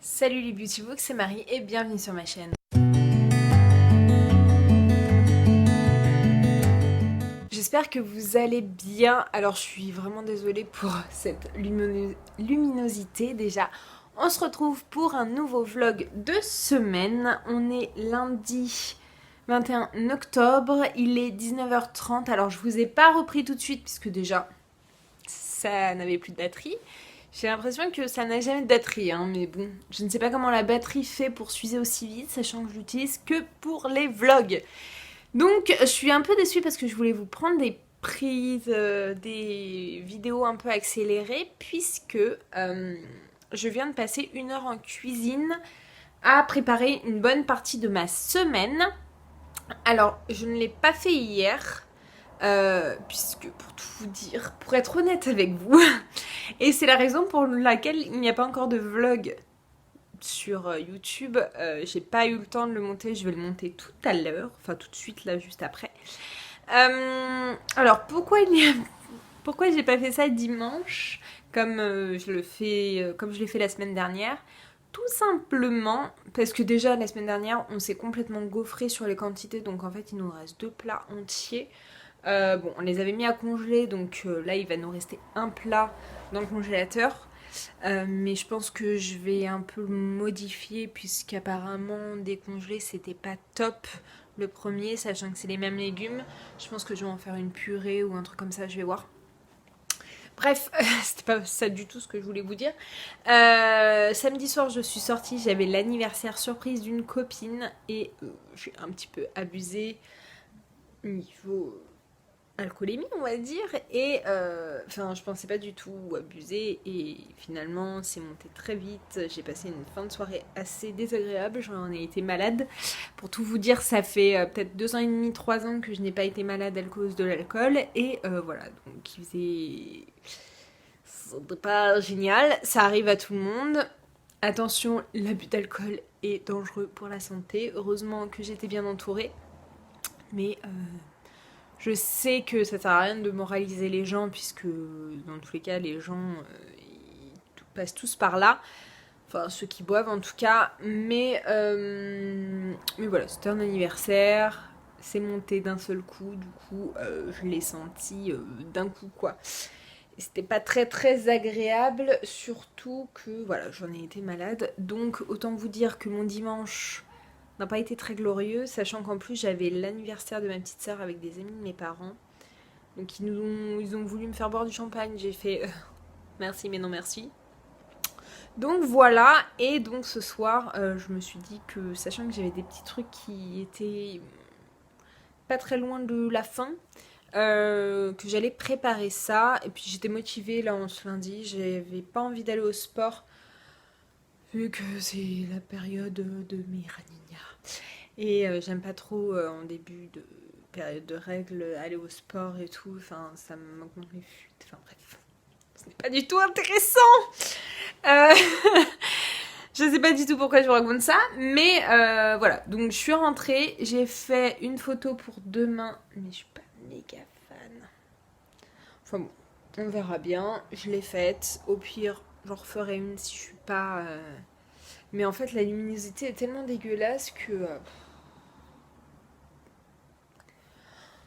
Salut les Beautybooks, c'est Marie et bienvenue sur ma chaîne. J'espère que vous allez bien. Alors je suis vraiment désolée pour cette luminosité déjà. On se retrouve pour un nouveau vlog de semaine. On est lundi 21 octobre, il est 19h30. Alors je vous ai pas repris tout de suite puisque déjà ça n'avait plus de batterie. J'ai l'impression que ça n'a jamais de batterie, hein, mais bon, je ne sais pas comment la batterie fait pour s'user aussi vite, sachant que je l'utilise que pour les vlogs. Donc, je suis un peu déçue parce que je voulais vous prendre des prises, des vidéos un peu accélérées, puisque je viens de passer 1 heure en cuisine à préparer une bonne partie de ma semaine. Alors, je ne l'ai pas fait hier. Puisque pour tout vous dire, pour être honnête avec vous, et c'est la raison pour laquelle il n'y a pas encore de vlog sur YouTube, j'ai pas eu le temps de le monter, je vais le monter tout à l'heure, enfin tout de suite là juste après. Alors pourquoi j'ai pas fait ça dimanche comme comme je l'ai fait la semaine dernière? Tout simplement parce que déjà la semaine dernière on s'est complètement gaufré sur les quantités, donc en fait il nous reste 2 plats entiers. Bon, on les avait mis à congeler, donc là il va nous rester un plat dans le congélateur. Mais je pense que je vais un peu le modifier puisqu'apparemment décongelé c'était pas top le premier, sachant que c'est les mêmes légumes. Je pense que je vais en faire une purée ou un truc comme ça, je vais voir. Bref, c'était pas ça du tout ce que je voulais vous dire. Samedi soir, je suis sortie, j'avais l'anniversaire surprise d'une copine et j'ai un petit peu abusé niveau alcoolémie on va dire, et enfin je pensais pas du tout abuser et finalement c'est monté très vite. J'ai passé une fin de soirée assez désagréable, j'en ai été malade. Pour tout vous dire, ça fait peut-être 2 ans et demi, 3 ans que je n'ai pas été malade à cause de l'alcool et voilà, donc il faisait... C'était pas génial, ça arrive à tout le monde. Attention, l'abus d'alcool est dangereux pour la santé. Heureusement que j'étais bien entourée, mais je sais que ça sert à rien de moraliser les gens puisque dans tous les cas les gens ils passent tous par là, enfin ceux qui boivent en tout cas, mais voilà, c'était un anniversaire, c'est monté d'un seul coup, du coup je l'ai senti d'un coup quoi. Et c'était pas très très agréable, surtout que voilà, j'en ai été malade, donc autant vous dire que mon dimanche n'a pas été très glorieux, sachant qu'en plus j'avais l'anniversaire de ma petite sœur avec des amis de mes parents. Donc ils ont voulu me faire boire du champagne, j'ai fait merci mais non merci. Donc voilà, et donc ce soir je me suis dit que sachant que j'avais des petits trucs qui étaient pas très loin de la fin, que j'allais préparer ça, et puis j'étais motivée là en ce lundi, j'avais pas envie d'aller au sport vu que c'est la période de mes raninas. Et j'aime pas trop en début de période de règles aller au sport et tout. Enfin, ça m'augmente mes fuites. Enfin bref, ce n'est pas du tout intéressant. Euh, je sais pas du tout pourquoi je vous raconte ça. Mais voilà, donc je suis rentrée. J'ai fait une photo pour demain. Mais je suis pas méga fan. Enfin bon, on verra bien. Je l'ai faite. Au pire, j'en referai une si je suis pas... Mais en fait, la luminosité est tellement dégueulasse que...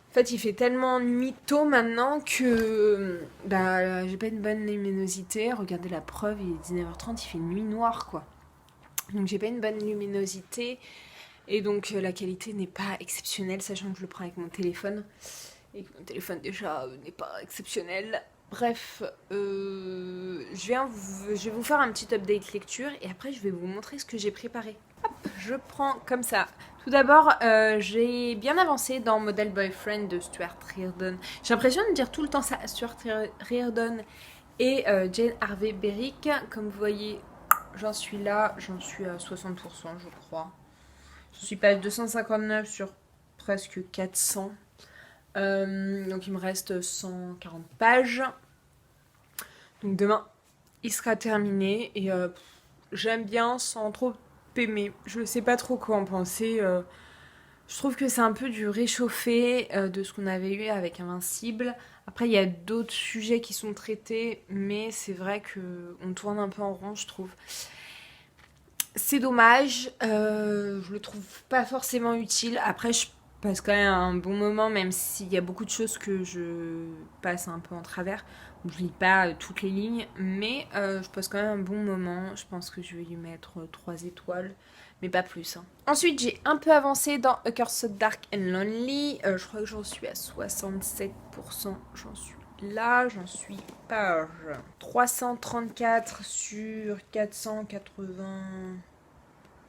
En fait, il fait tellement nuit tôt maintenant que bah, j'ai pas une bonne luminosité. Regardez la preuve, il est 19h30, il fait nuit noire quoi. Donc j'ai pas une bonne luminosité et donc la qualité n'est pas exceptionnelle, sachant que je le prends avec mon téléphone et que mon téléphone déjà n'est pas exceptionnel. Bref, je vais vous faire un petit update lecture et après je vais vous montrer ce que j'ai préparé. Hop, je prends comme ça. Tout d'abord, j'ai bien avancé dans Model Boyfriend de Stuart Reardon. J'ai l'impression de dire tout le temps ça, Stuart Reardon et Jane Harvey Berrick. Comme vous voyez, j'en suis là, j'en suis à 60% je crois. Je suis page 259 sur presque 400. Donc il me reste 140 pages. Donc demain, il sera terminé et j'aime bien sans trop aimer. Je sais pas trop quoi en penser. Je trouve que c'est un peu du réchauffé de ce qu'on avait eu avec Invincible. Après, il y a d'autres sujets qui sont traités, mais c'est vrai qu'on tourne un peu en rond, je trouve. c'est dommage, je le trouve pas forcément utile. Après, je passe quand même un bon moment, même s'il y a beaucoup de choses que je passe un peu en travers. Je lis pas toutes les lignes, mais je passe quand même un bon moment. Je pense que je vais lui mettre 3 étoiles, mais pas plus, hein. Ensuite, j'ai un peu avancé dans A Cursed Dark and Lonely. Je crois que j'en suis à 67%. J'en suis là, j'en suis page 334 sur 480.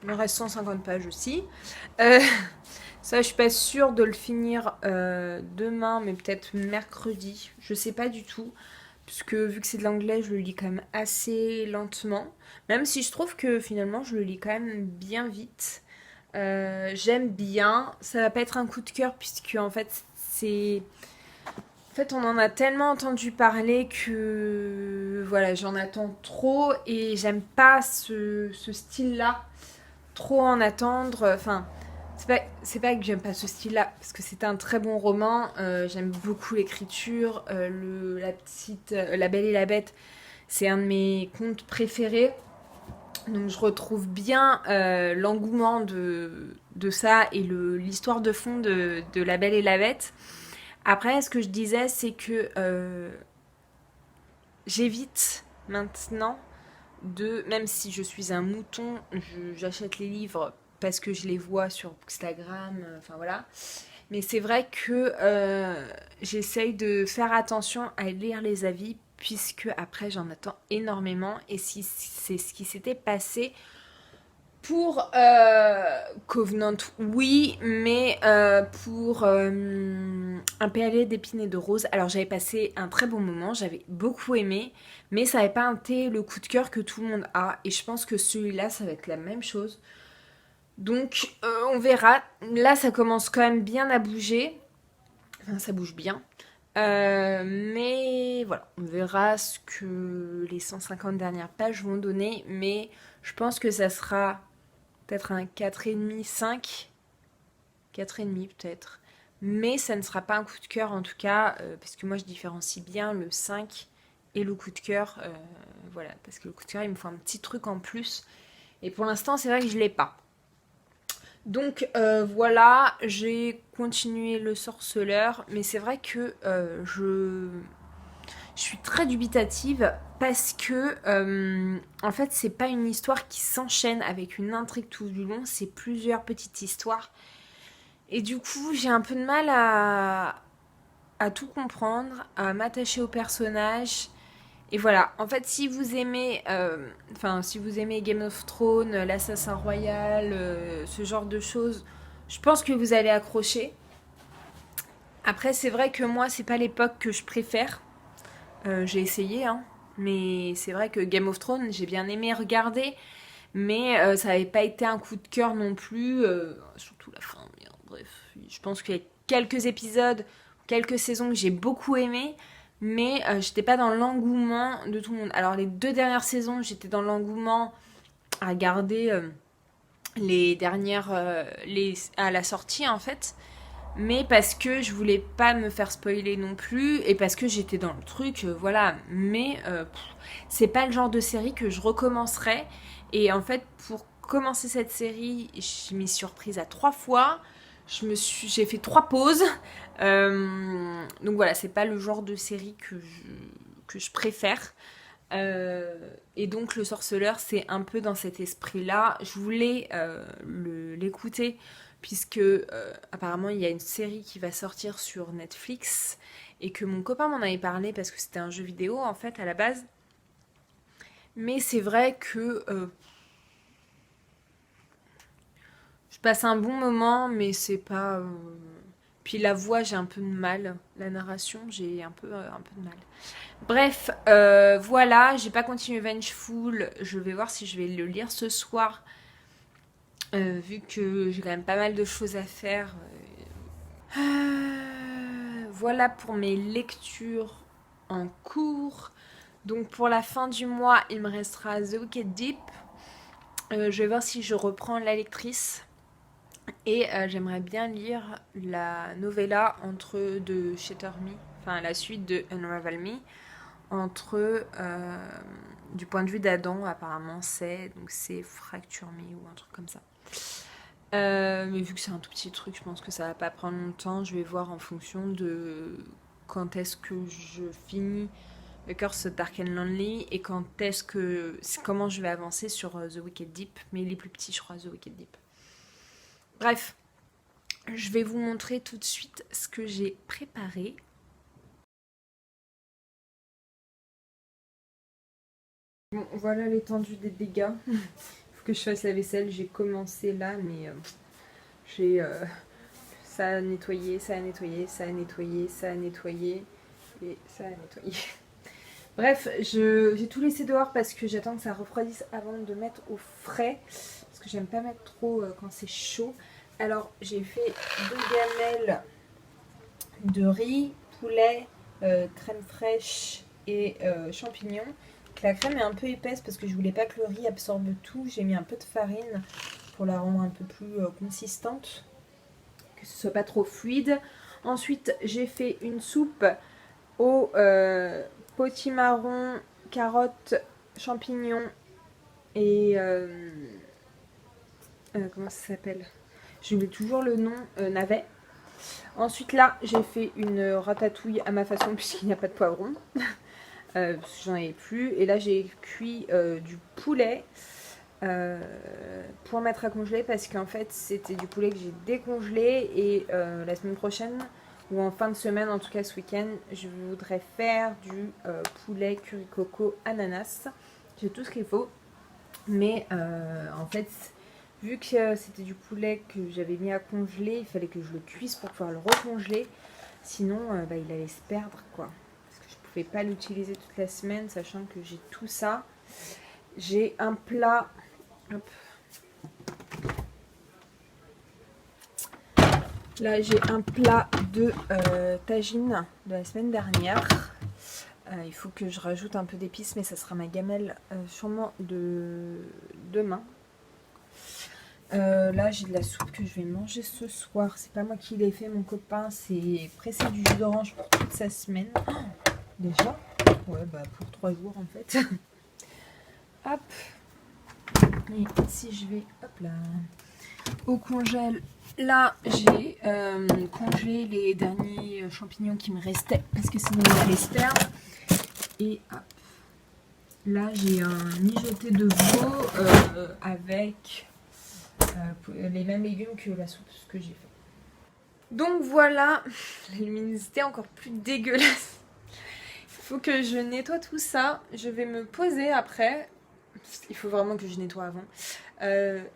Il me reste 150 pages aussi. Euh, Ça, je suis pas sûre de le finir demain, mais peut-être mercredi. Je sais pas du tout. Puisque vu que c'est de l'anglais, je le lis quand même assez lentement. Même si je trouve que finalement, je le lis quand même bien vite. J'aime bien. Ça va pas être un coup de cœur, puisque en fait, c'est. En fait, on en a tellement entendu parler que voilà, j'en attends trop et j'aime pas ce style-là. Trop en attendre. Enfin, c'est pas que j'aime pas ce style-là, parce que c'est un très bon roman. J'aime beaucoup l'écriture. La Belle et la Bête, c'est un de mes contes préférés. Donc je retrouve bien l'engouement de ça et l'histoire de fond de La Belle et la Bête. Après, ce que je disais, c'est que j'évite maintenant même si je suis un mouton, j'achète les livres parce que je les vois sur Instagram, enfin voilà. Mais c'est vrai que j'essaye de faire attention à lire les avis, puisque après j'en attends énormément. Et si c'est ce qui s'était passé pour Covenant, oui, mais pour un PLA d'épines et de roses, alors j'avais passé un très bon moment, j'avais beaucoup aimé, mais ça n'avait pas été le coup de cœur que tout le monde a, et je pense que celui-là, ça va être la même chose. Donc on verra. Là, ça commence quand même bien à bouger, enfin ça bouge bien. Mais voilà, on verra ce que les 150 dernières pages vont donner, mais je pense que ça sera peut-être un 4,5, 5. 4,5 peut-être. Mais ça ne sera pas un coup de cœur en tout cas, parce que moi je différencie bien le 5 et le coup de cœur. Voilà, parce que le coup de cœur, il me faut un petit truc en plus. Et pour l'instant, c'est vrai que je ne l'ai pas. Donc voilà, j'ai continué le sorceleur, mais c'est vrai que je suis très dubitative parce que en fait c'est pas une histoire qui s'enchaîne avec une intrigue tout du long, c'est plusieurs petites histoires. Et du coup j'ai un peu de mal à tout comprendre, à m'attacher au personnage. Et voilà, en fait si vous aimez si vous aimez Game of Thrones, l'Assassin Royal, ce genre de choses, je pense que vous allez accrocher. Après c'est vrai que moi c'est pas l'époque que je préfère. J'ai essayé, hein. Mais c'est vrai que Game of Thrones, j'ai bien aimé regarder, mais ça n'avait pas été un coup de cœur non plus, surtout la fin. Mais, bref, je pense qu'il y a quelques épisodes, quelques saisons que j'ai beaucoup aimé, mais j'étais pas dans l'engouement de tout le monde. Alors les 2 dernières saisons, j'étais dans l'engouement à regarder les dernières, à la sortie en fait, mais parce que je voulais pas me faire spoiler non plus et parce que j'étais dans le truc, voilà. Mais c'est pas le genre de série que je recommencerais. Et en fait, pour commencer cette série, je m'y suis reprise à 3 fois. J'ai fait 3 pauses. Donc voilà, c'est pas le genre de série que je préfère. Et donc le sorceleur, c'est un peu dans cet esprit-là. Je voulais l'écouter puisque apparemment il y a une série qui va sortir sur Netflix et que mon copain m'en avait parlé parce que c'était un jeu vidéo en fait à la base. Mais c'est vrai que je passe un bon moment, mais c'est pas. Puis la voix, j'ai un peu de mal. La narration, j'ai un peu de mal. Bref, voilà, j'ai pas continué Vengeful. Je vais voir si je vais le lire ce soir. Vu que j'ai quand même pas mal de choses à faire. Voilà pour mes lectures en cours. Donc pour la fin du mois, il me restera The Wicked Deep. Je vais voir si je reprends La Lectrice. Et j'aimerais bien lire la novella entre de Shatter Me, enfin la suite de Unravel Me. entre, du point de vue d'Adam, apparemment donc c'est fracture ou un truc comme ça. Mais vu que c'est un tout petit truc, je pense que ça va pas prendre longtemps. Je vais voir en fonction de quand est-ce que je finis The Curse Dark and Lonely et comment je vais avancer sur The Wicked Deep, mais il est plus petit, je crois, The Wicked Deep. Bref, je vais vous montrer tout de suite ce que j'ai préparé. Bon, voilà l'étendue des dégâts. Il faut que je fasse la vaisselle. J'ai commencé là, mais j'ai ça a nettoyé, ça a nettoyé, ça a nettoyé, ça a nettoyé et ça a nettoyé. Bref, j'ai tout laissé dehors parce que j'attends que ça refroidisse avant de mettre au frais. Parce que j'aime pas mettre trop quand c'est chaud. Alors, j'ai fait 2 gamelles de riz, poulet, crème fraîche et champignons. La crème est un peu épaisse parce que je voulais pas que le riz absorbe tout. J'ai mis un peu de farine pour la rendre un peu plus consistante, que ce soit pas trop fluide. Ensuite, j'ai fait une soupe au potimarron, carottes, champignons et comment ça s'appelle? J'oublie toujours le nom, navet. Ensuite là, j'ai fait une ratatouille à ma façon puisqu'il n'y a pas de poivron. Parce que j'en avais plus. Et là, j'ai cuit du poulet pour mettre à congeler parce qu'en fait, c'était du poulet que j'ai décongelé. Et la semaine prochaine, ou en fin de semaine, en tout cas ce week-end, je voudrais faire du poulet curry coco ananas. J'ai tout ce qu'il faut. Mais en fait, vu que c'était du poulet que j'avais mis à congeler, il fallait que je le cuise pour pouvoir le recongeler. Sinon, il allait se perdre, quoi. Je ne pouvais pas l'utiliser toute la semaine, sachant que j'ai tout ça. J'ai un plat. Hop. Là, j'ai un plat de tagine de la semaine dernière. Il faut que je rajoute un peu d'épices, mais ça sera ma gamelle sûrement de demain. Là, j'ai de la soupe que je vais manger ce soir. C'est pas moi qui l'ai fait, mon copain. C'est pressé du jus d'orange pour toute sa semaine. Oh, déjà? Ouais, pour 3 jours en fait. Hop. Et si je vais, hop là, au congèle, là j'ai congelé les derniers champignons qui me restaient parce que sinon ils allaient se perdre. Et hop. Là j'ai un mijoté de veau avec les mêmes légumes que la soupe que j'ai fait. Donc voilà, la luminosité est encore plus dégueulasse. Il faut que je nettoie tout ça. Je vais me poser après. Il faut vraiment que je nettoie avant.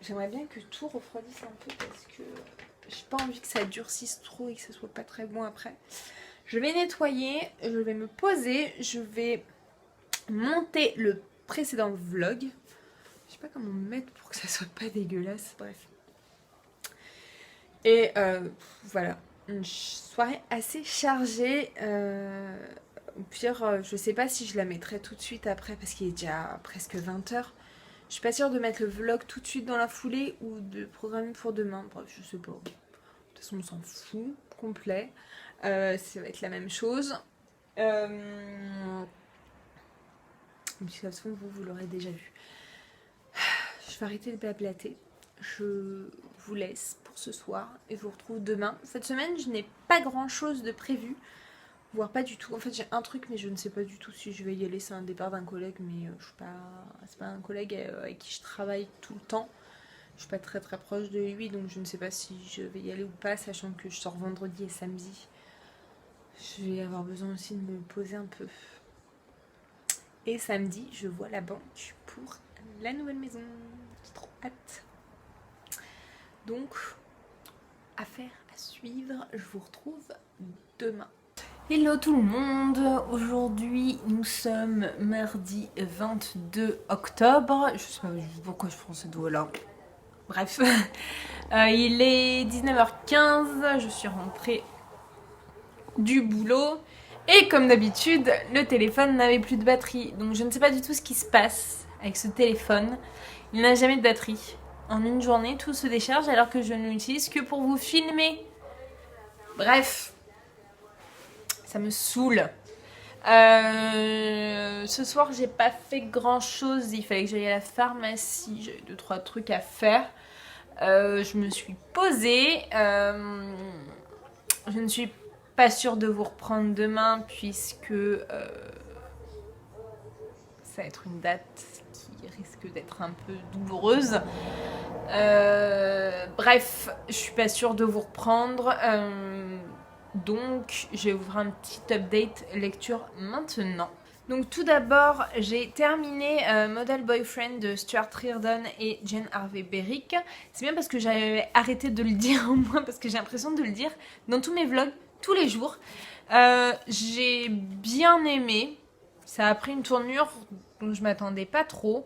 J'aimerais bien que tout refroidisse un peu parce que j'ai pas envie que ça durcisse trop et que ça soit pas très bon après. Je vais nettoyer, je vais me poser, je vais monter le précédent vlog. Je sais pas comment me mettre pour que ça soit pas dégueulasse, bref. Et voilà, une soirée assez chargée. Au pire, je sais pas si je la mettrai tout de suite après parce qu'il est déjà presque 20h. Je suis pas sûre de mettre le vlog tout de suite dans la foulée ou de programmer pour demain. Bref, je sais pas. De toute façon, on s'en fout complet. Ça va être la même chose. De toute façon, vous l'aurez déjà vu. Je vais arrêter de blablater. Je vous laisse pour ce soir et je vous retrouve demain. Cette semaine, je n'ai pas grand chose de prévu. Voire pas du tout. En fait, j'ai un truc, mais je ne sais pas du tout si je vais y aller. C'est un départ d'un collègue, mais je suis pas. C'est pas un collègue avec qui je travaille tout le temps. Je suis pas très très proche de lui, donc je ne sais pas si je vais y aller ou pas, sachant que je sors vendredi et samedi. Je vais avoir besoin aussi de me poser un peu. Et samedi, je vois la banque pour la nouvelle maison. J'ai trop hâte. Donc, affaire à suivre. Je vous retrouve demain. Hello tout le monde, aujourd'hui nous sommes mardi 22 octobre, je sais pas pourquoi je prends cette voix là, bref, il est 19h15, je suis rentrée du boulot et comme d'habitude le téléphone n'avait plus de batterie, donc je ne sais pas du tout ce qui se passe avec ce téléphone, il n'a jamais de batterie, en une journée tout se décharge alors que je ne l'utilise que pour vous filmer, bref. Ça me saoule. Ce soir, j'ai pas fait grand chose. Il fallait que j'aille à la pharmacie. J'avais 2-3 trucs à faire. Je me suis posée. Je ne suis pas sûre de vous reprendre demain puisque ça va être une date qui risque d'être un peu douloureuse. Bref, je suis pas sûre de vous reprendre. Donc, je vais vous faire un petit update lecture maintenant. Donc tout d'abord, j'ai terminé Model Boyfriend de Stuart Reardon et Jane Harvey Berrick. C'est bien parce que j'avais arrêté de le dire au moins, parce que j'ai l'impression de le dire dans tous mes vlogs, tous les jours. J'ai bien aimé. Ça a pris une tournure dont je m'attendais pas trop.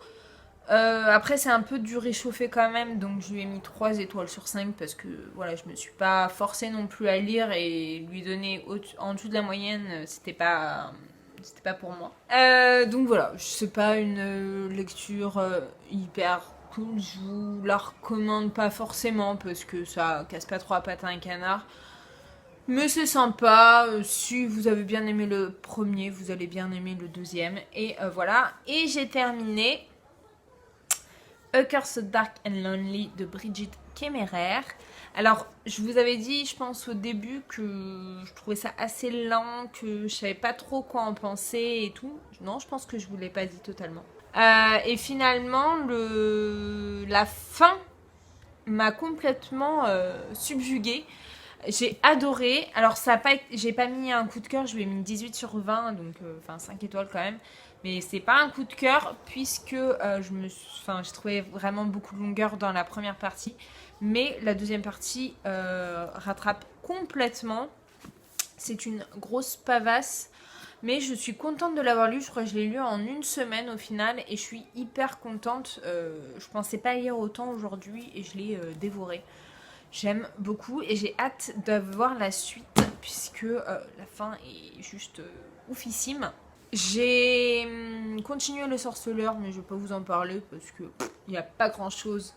Après c'est un peu du réchauffé quand même, donc je lui ai mis 3 étoiles sur 5 parce que voilà, je me suis pas forcée non plus à lire et lui donner en dessous de la moyenne, c'était pas pour moi. Donc voilà, c'est pas une lecture hyper cool, je vous la recommande pas forcément parce que ça casse pas trop à pattes à un canard. Mais c'est sympa, si vous avez bien aimé le premier, vous allez bien aimer le deuxième. Et voilà, et j'ai terminé A Curse Dark and Lonely de Brigid Kemmerer. Alors, je vous avais dit, je pense au début, que je trouvais ça assez lent, que je savais pas trop quoi en penser et tout. Non, je pense que je vous l'ai pas dit totalement. Et finalement, la fin m'a complètement subjuguée. J'ai adoré. Alors, ça a pas, j'ai pas mis un coup de cœur, je lui ai mis 18 sur 20, donc 5 étoiles quand même. Mais c'est pas un coup de cœur puisque j'ai trouvé vraiment beaucoup de longueur dans la première partie. Mais la deuxième partie rattrape complètement. C'est une grosse pavasse. Mais je suis contente de l'avoir lu. Je crois que je l'ai lu en une semaine au final. Et je suis hyper contente. Je pensais pas lire autant aujourd'hui et je l'ai dévoré. J'aime beaucoup et j'ai hâte de voir la suite puisque la fin est juste oufissime. J'ai continué Le Sorceleur, mais je vais pas vous en parler parce que il n'y a pas grand chose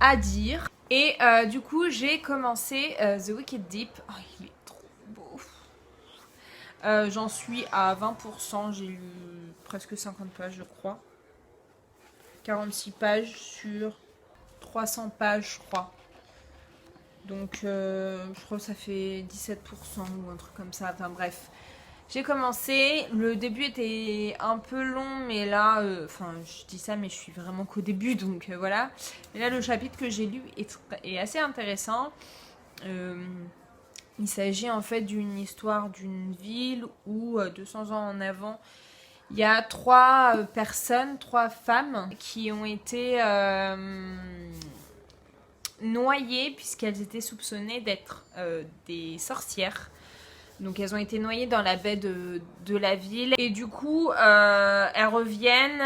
à dire. Et du coup, j'ai commencé The Wicked Deep. Oh, il est trop beau. J'en suis à 20%. J'ai lu presque 50 pages, je crois. 46 pages sur 300 pages, je crois. Donc, je crois que ça fait 17% ou un truc comme ça. Enfin, bref. J'ai commencé, le début était un peu long, mais là, je dis ça, mais je suis vraiment qu'au début, donc voilà. Et là, le chapitre que j'ai lu est assez intéressant. Il s'agit en fait d'une histoire d'une ville où, 200 ans en avant, il y a 3 personnes, 3 femmes qui ont été noyées puisqu'elles étaient soupçonnées d'être des sorcières. Donc elles ont été noyées dans la baie de la ville. Et du coup, elles reviennent.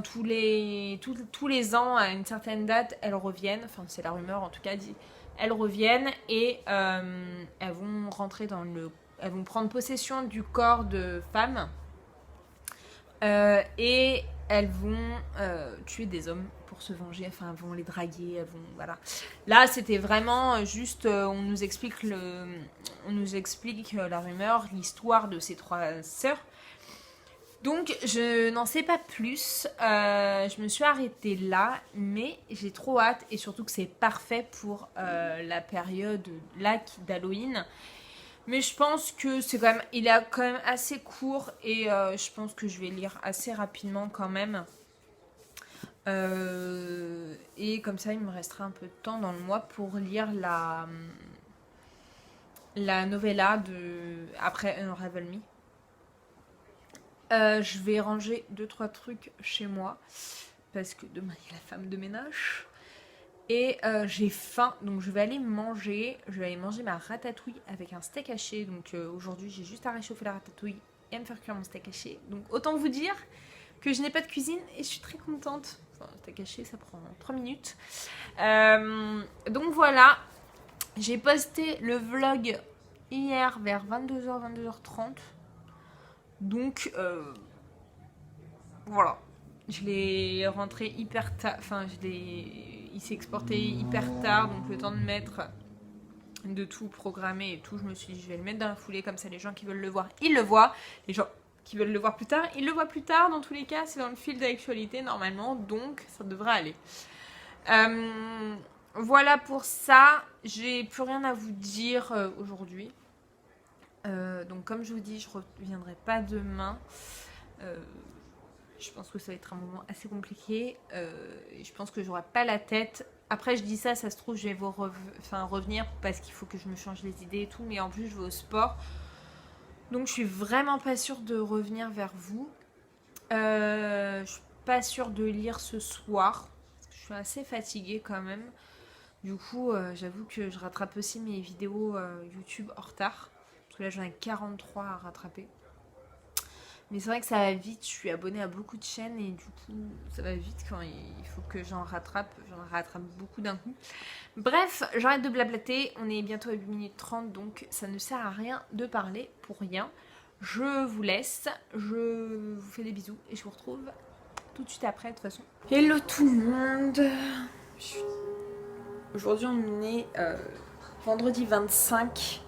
Tous les ans, à une certaine date, elles reviennent. Enfin, c'est la rumeur en tout cas dit. Elles reviennent et elles vont rentrer elles vont prendre possession du corps de femmes. Et elles vont tuer des hommes pour se venger, elles vont les draguer, voilà. Là, c'était vraiment juste, on nous explique la rumeur, l'histoire de ces 3 sœurs. Donc, je n'en sais pas plus. Je me suis arrêtée là, mais j'ai trop hâte et surtout que c'est parfait pour la période là d'Halloween. Mais je pense que il est quand même assez court et je pense que je vais lire assez rapidement quand même. Et comme ça, il me restera un peu de temps dans le mois pour lire la novella après Unravel Me. Je vais ranger 2-3 trucs chez moi parce que demain il y a la femme de ménage. Et j'ai faim, donc je vais aller manger. Je vais aller manger ma ratatouille avec un steak haché. Donc aujourd'hui, j'ai juste à réchauffer la ratatouille et à me faire cuire mon steak haché. Donc autant vous dire que je n'ai pas de cuisine et je suis très contente. Enfin, le steak haché, ça prend 3 minutes. Donc voilà, j'ai posté le vlog hier vers 22h, 22h30. Donc voilà. Je l'ai rentré hyper tard. Il s'est exporté hyper tard, donc le temps de mettre de tout programmer et tout. Je me suis dit je vais le mettre dans la foulée, comme ça les gens qui veulent le voir, ils le voient. Les gens qui veulent le voir plus tard, ils le voient plus tard. Dans tous les cas, c'est dans le fil d'actualité normalement, donc ça devrait aller. Voilà pour ça. J'ai plus rien à vous dire aujourd'hui. Donc comme je vous dis, je reviendrai pas demain. Je pense que ça va être un moment assez compliqué. Je pense que j'aurai pas la tête. Après, je dis ça, ça se trouve, je vais revenir parce qu'il faut que je me change les idées et tout. Mais en plus, je vais au sport. Donc, je suis vraiment pas sûre de revenir vers vous. Je suis pas sûre de lire ce soir. Parce que je suis assez fatiguée quand même. Du coup, j'avoue que je rattrape aussi mes vidéos YouTube en retard. Parce que là, j'en ai 43 à rattraper. Mais c'est vrai que ça va vite, je suis abonnée à beaucoup de chaînes et du coup ça va vite quand il faut que j'en rattrape beaucoup d'un coup. Bref, j'arrête de blablater, on est bientôt à 8 minutes 30 donc ça ne sert à rien de parler pour rien. Je vous laisse, je vous fais des bisous et je vous retrouve tout de suite après de toute façon. Hello tout le monde. Aujourd'hui on est vendredi 25.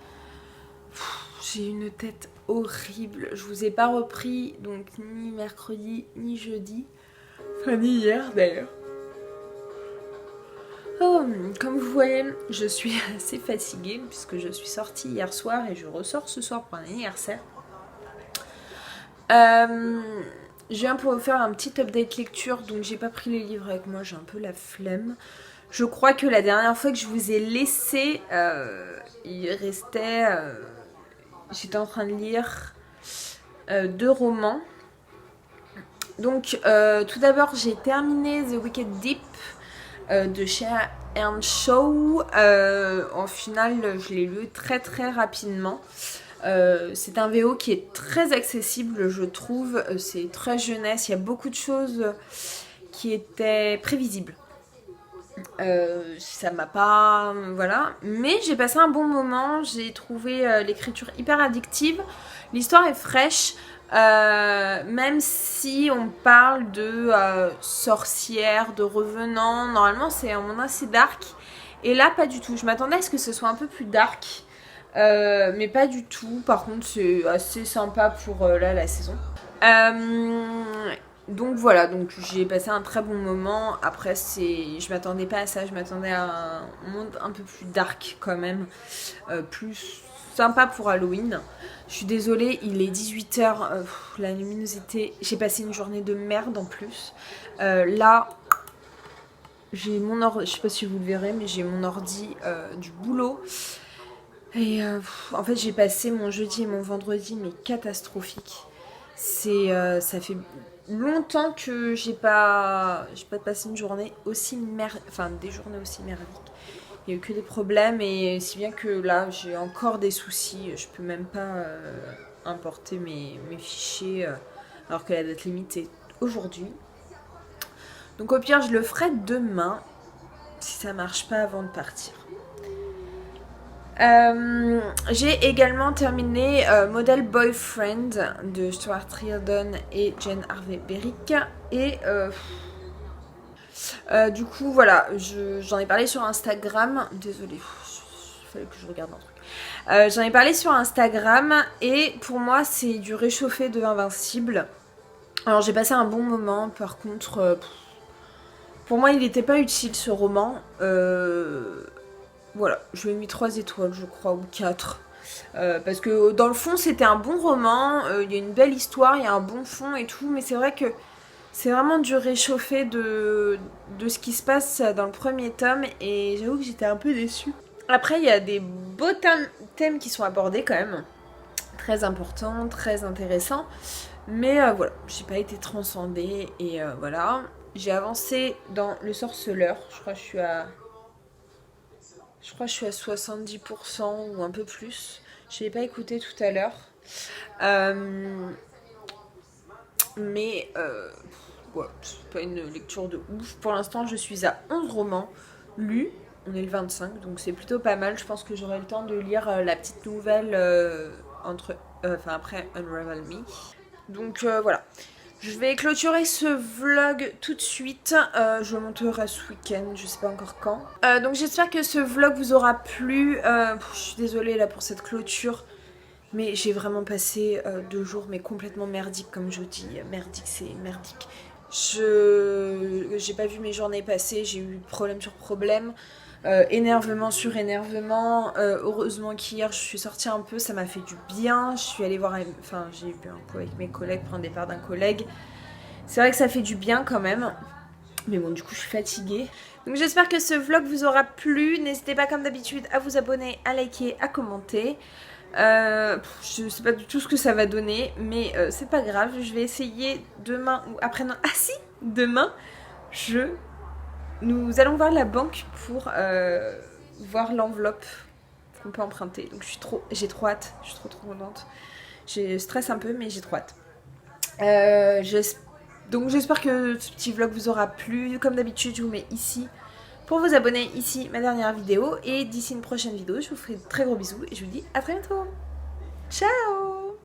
J'ai une tête horrible. Je vous ai pas repris donc ni mercredi ni jeudi. Enfin ni hier d'ailleurs. Oh, comme vous voyez, je suis assez fatiguée puisque je suis sortie hier soir et je ressors ce soir pour un anniversaire. Je viens pour vous faire un petit update lecture, donc j'ai pas pris les livres avec moi, j'ai un peu la flemme. Je crois que la dernière fois que je vous ai laissé, il restait... j'étais en train de lire 2 romans. Donc tout d'abord j'ai terminé The Wicked Deep de chez Earnshaw. En final je l'ai lu très très rapidement. C'est un VO qui est très accessible je trouve. C'est très jeunesse, il y a beaucoup de choses qui étaient prévisibles. Ça m'a pas... Voilà. Mais j'ai passé un bon moment. J'ai trouvé l'écriture hyper addictive. L'histoire est fraîche. Même si on parle de sorcières, de revenants. Normalement, c'est un monde assez dark. Et là, pas du tout. Je m'attendais à ce que ce soit un peu plus dark. Mais pas du tout. Par contre, c'est assez sympa pour là, la saison. Donc voilà, donc j'ai passé un très bon moment. Après, je m'attendais pas à ça, je m'attendais à un monde un peu plus dark quand même, plus sympa pour Halloween. Je suis désolée, il est 18h, la luminosité, j'ai passé une journée de merde en plus. Là, j'ai mon ordi, je sais pas si vous le verrez, mais j'ai mon ordi du boulot. Et en fait, j'ai passé mon jeudi et mon vendredi, mais catastrophique. Ça fait longtemps que j'ai pas passé une journée aussi des journées aussi merdiques. Il y a eu que des problèmes et si bien que là j'ai encore des soucis. Je peux même pas importer mes fichiers alors que la date limite est aujourd'hui. Donc au pire je le ferai demain si ça marche pas avant de partir. J'ai également terminé Model Boyfriend de Stuart Riordan et Jane Harvey Berrick. Et du coup, voilà, j'en ai parlé sur Instagram. Désolée, il fallait que je regarde un truc. J'en ai parlé sur Instagram et pour moi, c'est du réchauffé de Invincible. Alors, j'ai passé un bon moment. Par contre, pour moi, il n'était pas utile ce roman. Voilà, je lui ai mis 3 étoiles, je crois, ou 4. Parce que dans le fond, c'était un bon roman, il y a une belle histoire, il y a un bon fond et tout, mais c'est vrai que c'est vraiment du réchauffé de ce qui se passe dans le premier tome, et j'avoue que j'étais un peu déçue. Après, il y a des beaux thèmes qui sont abordés quand même, très importants, très intéressants, mais voilà, j'ai pas été transcendée, et voilà. J'ai avancé dans Le Sorceleur, je crois que je suis à 70% ou un peu plus. Je l'ai pas écouté tout à l'heure. Mais voilà, c'est pas une lecture de ouf. Pour l'instant, je suis à 11 romans lus. On est le 25, donc c'est plutôt pas mal. Je pense que j'aurai le temps de lire la petite nouvelle après Unravel Me. Donc voilà. Je vais clôturer ce vlog tout de suite, je le monterai ce week-end, je sais pas encore quand. Donc j'espère que ce vlog vous aura plu, je suis désolée là pour cette clôture, mais j'ai vraiment passé 2 jours mais complètement merdique comme je vous dis, merdique c'est merdique. J'ai pas vu mes journées passer, j'ai eu problème sur problème. Énervement sur énervement, heureusement qu'hier je suis sortie un peu, ça m'a fait du bien, je suis allée voir, enfin j'ai bu un coup avec mes collègues, prendre des verres d'un collègue, c'est vrai que ça fait du bien quand même, mais bon du coup je suis fatiguée. Donc j'espère que ce vlog vous aura plu, n'hésitez pas comme d'habitude à vous abonner, à liker, à commenter. Je sais pas du tout ce que ça va donner, mais c'est pas grave, je vais essayer demain ou après-demain, ah si, demain nous allons voir la banque pour voir l'enveloppe qu'on peut emprunter. Donc j'ai trop hâte, je suis trop contente. Je stresse un peu mais j'ai trop hâte. Donc j'espère que ce petit vlog vous aura plu. Comme d'habitude je vous mets ici pour vous abonner, ici ma dernière vidéo. Et d'ici une prochaine vidéo je vous ferai de très gros bisous et je vous dis à très bientôt. Ciao!